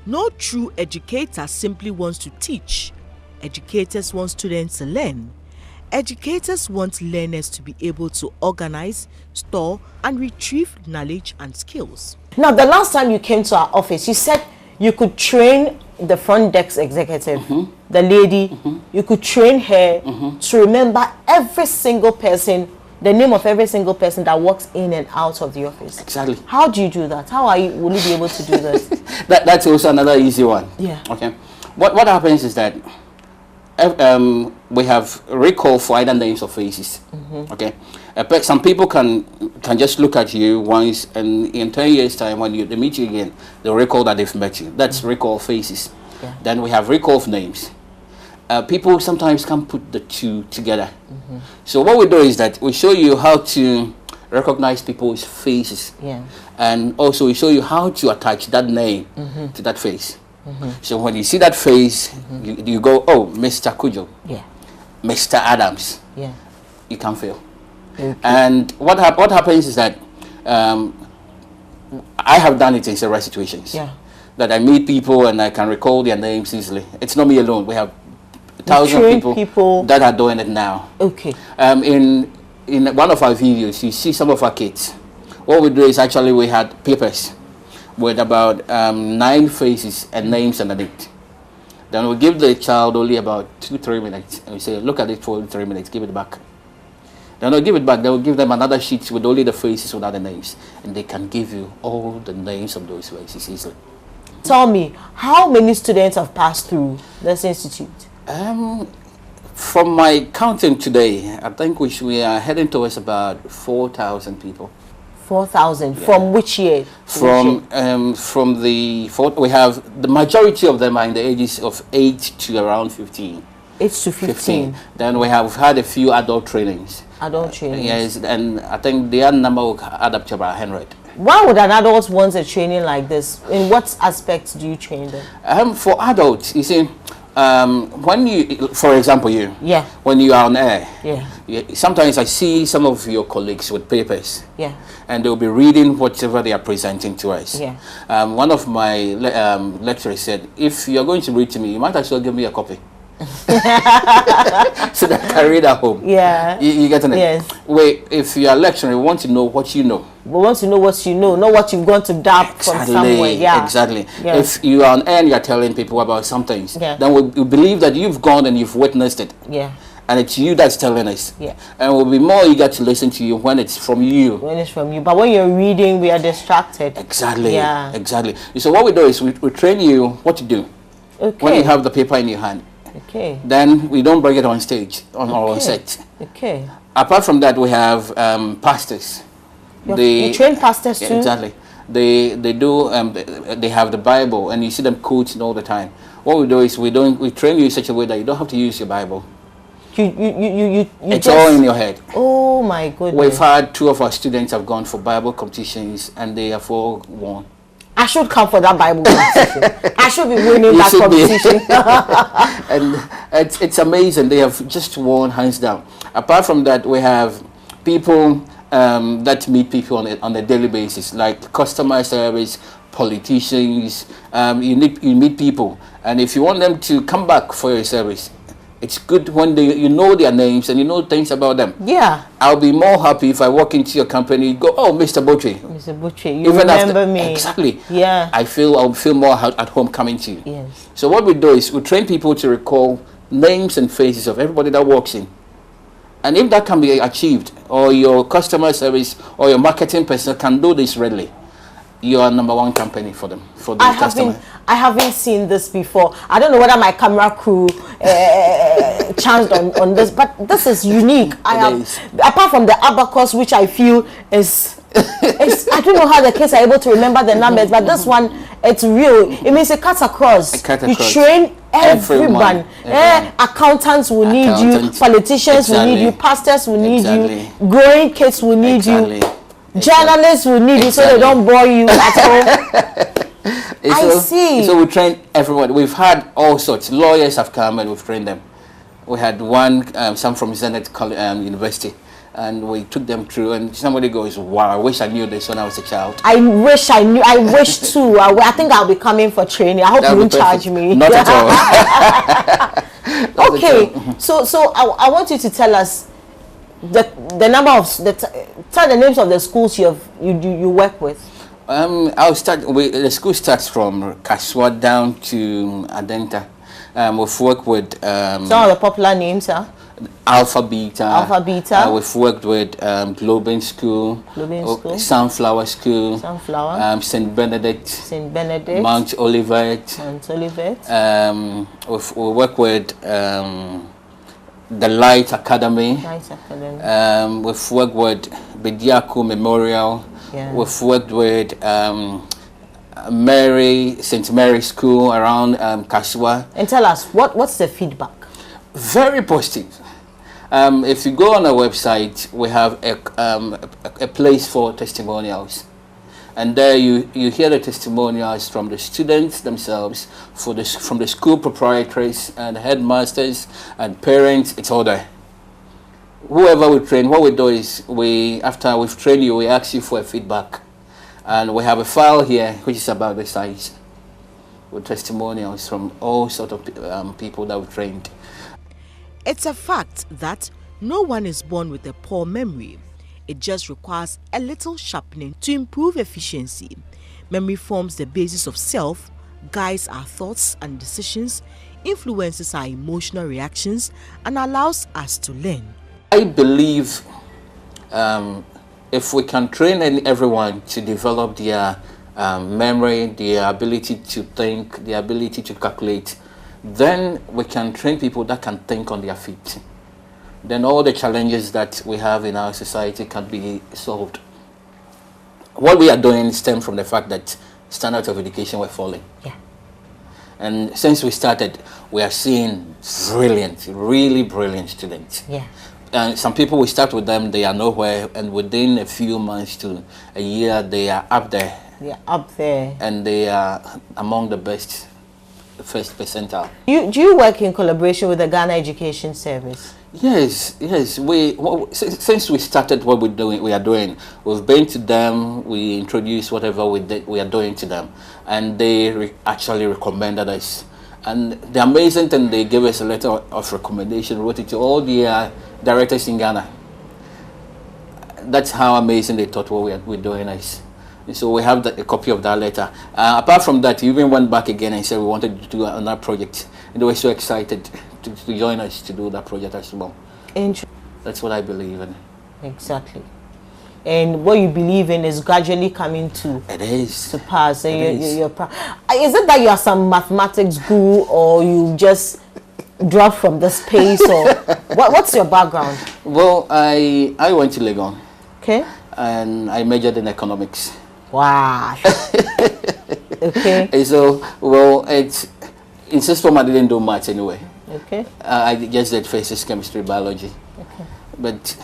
No true educator simply wants to teach. Educators want students to learn. Educators want learners to be able to organize, store, and retrieve knowledge and skills. Now, the last time you came to our office, you said you could train the front desk executive, the lady, you could train her to remember every single person, the name of every single person that walks in and out of the office. Exactly. How do you do that? How will you be able to do this? That's also another easy one. Yeah. Okay. What happens is that we have recall for either names or faces. Okay. But some people can just look at you once, and in 10 years' time, when they meet you again, they'll recall that they've met you. That's recall faces. Yeah. Then we have recall of names. People sometimes can't put the two together. So what we do is that we show you how to recognize people's faces. Yeah. And also we show you how to attach that name to that face. So when you see that face, you go, oh, Mr. Kujo, Yeah. Mr. Adams. Yeah. You can fail. Okay. And what happens is that I have done it in several situations. Yeah. That I meet people and I can recall their names easily. It's not me alone. We have thousands of people that are doing it now. Okay. In one of our videos, you see some of our kids. What we do is actually we had papers with about 9 faces and names underneath. Then we give the child only about 2-3 minutes, and we say, look at it for 3 minutes, give it back. Then we'll give it back. Then we'll give them another sheet with only the faces without the names, and they can give you all the names of those faces easily. Tell me, how many students have passed through this institute? From my counting today, I think we are heading towards about 4,000 people. 4,000. Yeah. From which year? We have the majority of them are in the ages of 8 to around 15. 8 to 15. Then we have had a few adult trainings. Adult trainings. Yes, and I think their number will add up to about 100. Why would an adult want a training like this? In what aspects do you train them? For adults, you see, when you, for example, when you are on air, sometimes I see some of your colleagues with papers, and they'll be reading whatever they are presenting to us. One of my lecturers said, if you're going to read to me, you might as well give me a copy. So that I can read at home. You get it? Yes. Wait, if you are lecturing, we want to know what you know. We want to know what you know, not what you've gone to dab from somewhere. Exactly. If you are on air and you're telling people about some things, then we believe that you've gone and you've witnessed it. And it's you that's telling us. And we'll be more eager to listen to you when it's from you. When it's from you. But when you're reading, we are distracted. Exactly. Exactly. So what we do is we train you what to do. When you have the paper in your hand. Then we don't bring it on stage, on set. Apart from that, we have pastors. You train pastors too? Exactly. They do. They have the Bible, and you see them quoting all the time. What we do is we train you in such a way that you don't have to use your Bible. It's all in your head. Oh my goodness. We've had 2 of our students have gone for Bible competitions, and they have all won. I should come for that Bible competition. I should be winning that competition. And it's amazing. They have just won hands down. Apart from that, we have people that meet people on a daily basis, like customer service, politicians. You meet people, and if you want them to come back for your service, it's good when you know their names and you know things about them. I'll be more happy if I walk into your company, go, oh, Mr. Botry. Mr. Botry, you remember me. Exactly. I'll feel more at home coming to you. So what we do is we train people to recall names and faces of everybody that walks in. And if that can be achieved, or your customer service or your marketing person can do this readily, you are #1 company for them, for the customer. I haven't seen this before. I don't know whether my camera crew chanced on this, but this is unique. Apart from the abacus, which I feel is I don't know how the kids are able to remember the numbers, but this one, it's real. It means it cuts across. You train everyone. Accountants will need you, politicians will need you, pastors will need you, growing kids will need you. Journalists will need you so they don't bore you at home. I see. So we train everyone. We've had all sorts. Lawyers have come and we've trained them. We had some from Zenith University. and we took them through, and somebody goes, wow, I wish I knew this when I was a child. I wish I knew. I wish too. I think I'll be coming for training. I hope you won't charge me. Not at all. Okay, so I want you to tell us the number of tell the names of the schools you work with. I'll start. The school starts from Kaswa down to Adenta. We've worked with some of the popular names, huh? Alpha Beta. We've worked with Globin School, Sunflower School, St. Benedict, Mount Olivet. We work with the Light Academy. We've worked with Bediako Memorial. Yeah. We've worked with St. Mary School around Kaswa. And tell us, what's the feedback? Very positive. If you go on our website, we have a place for testimonials, and there you hear the testimonials from the students themselves, from the school proprietaries and headmasters and parents. It's all there. Whoever we train, what we do is after we've trained you, we ask you for a feedback, and we have a file here which is about the size with testimonials from all sorts of people that we've trained. It's a fact that no one is born with a poor memory. It just requires a little sharpening to improve efficiency. Memory forms the basis of self, guides our thoughts and decisions, influences our emotional reactions, and allows us to learn. I believe if we can train everyone to develop their memory, their ability to think, their ability to calculate, then we can train people that can think on their feet. Then all the challenges that we have in our society can be solved. What we are doing stems from the fact that standards of education were falling. Yeah. And since we started, we are seeing brilliant, really brilliant students. Yeah. And some people, we start with them, they are nowhere, and within a few months to a year, they are up there. They are up there. And they are among the best, first percentile. Do you work in collaboration with the Ghana Education Service? Yes. Since we started what we are doing, we've been to them, we introduced whatever we are doing to them, and they actually recommended us. And the amazing thing, they gave us a letter of recommendation, wrote it to all the directors in Ghana. That's how amazing they thought what we're doing is. And so we have a copy of that letter. Apart from that, we even went back again and said we wanted to do another project. And they were so excited to join us to do that project as well. That's what I believe in. Exactly. And what you believe in is gradually coming to pass. And is it that you are some mathematics guru, or you just drop from the space, or what's your background? Well, I went to Legon. Okay. And I majored in economics. Wow. Okay. And so, well, in sixth form I didn't do much anyway. Okay. I just did physics, chemistry, biology. Okay. But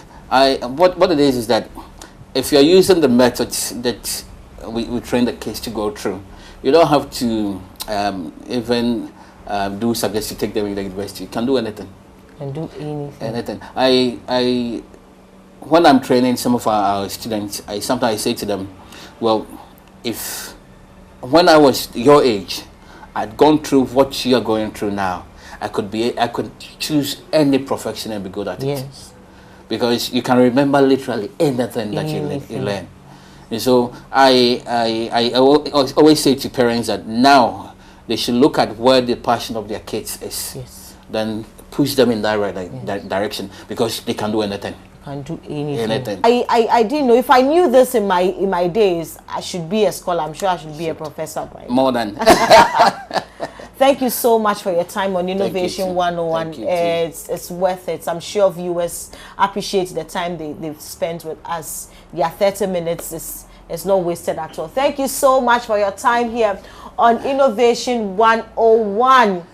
what it is that if you're using the methods that we train the kids to go through, you don't have to even do subjects to take them in the university. You can do anything. Can do anything. Anything. When I'm training some of our students, I sometimes say to them, well, if when I was your age, I'd gone through what you are going through now, I could choose any profession and be good at it. Yes. Because you can remember literally anything that you learn. And so I always say to parents that now they should look at where the passion of their kids is. Yes. Then push them in that direction, because they can do anything. Can do anything. I didn't know. If I knew this in my days, I should be a scholar. I'm sure I should be a professor. Right? More than. Thank you so much for your time on Innovation 101. It's worth it. I'm sure viewers appreciate the time they've spent with us. Yeah, 30 minutes is not wasted at all. Thank you so much for your time here on Innovation 101.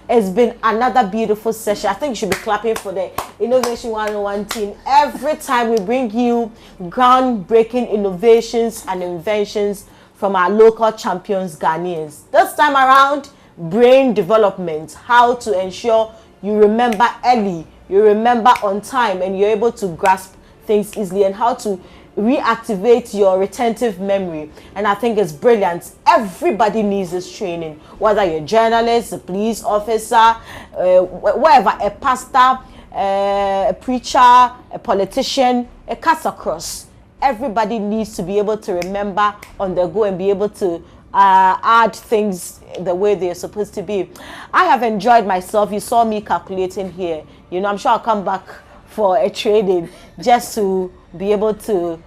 It's been another beautiful session. I think you should be clapping for the Innovation 101 team. Every time we bring you groundbreaking innovations and inventions from our local champions, Ghanaians. This time around, brain development, how to ensure you remember early, you remember on time, and you're able to grasp things easily and how to reactivate your retentive memory. And I think it's brilliant. Everybody needs this training, whether you're a journalist, a police officer, whatever, a pastor, a preacher, a politician, a cuts across. Everybody needs to be able to remember on the go and be able to add things the way they're supposed to be. I have enjoyed myself. You saw me calculating here. You know, I'm sure I'll come back for a training just to be able to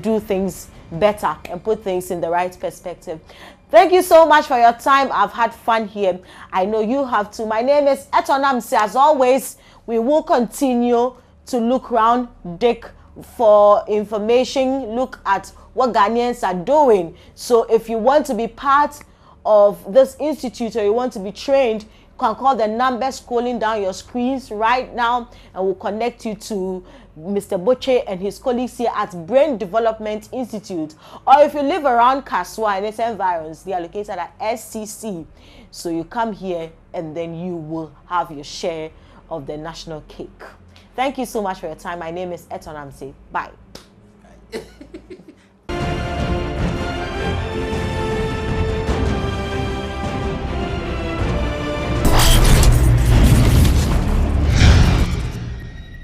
do things better and put things in the right perspective. Thank you so much for your time. I've had fun here. I know you have too. My name is Etonamse. As always, we will continue to look around, dig for information, look at what Ghanaians are doing. So if you want to be part of this institute or you want to be trained, you can call the number scrolling down your screens right now and we'll connect you to Mr. Boche and his colleagues here at Brain Development Institute. Or if you live around Kaswa and its environs, they are located at SCC. So you come here and then you will have your share of the national cake. Thank you so much for your time. My name is Etonamse. Bye.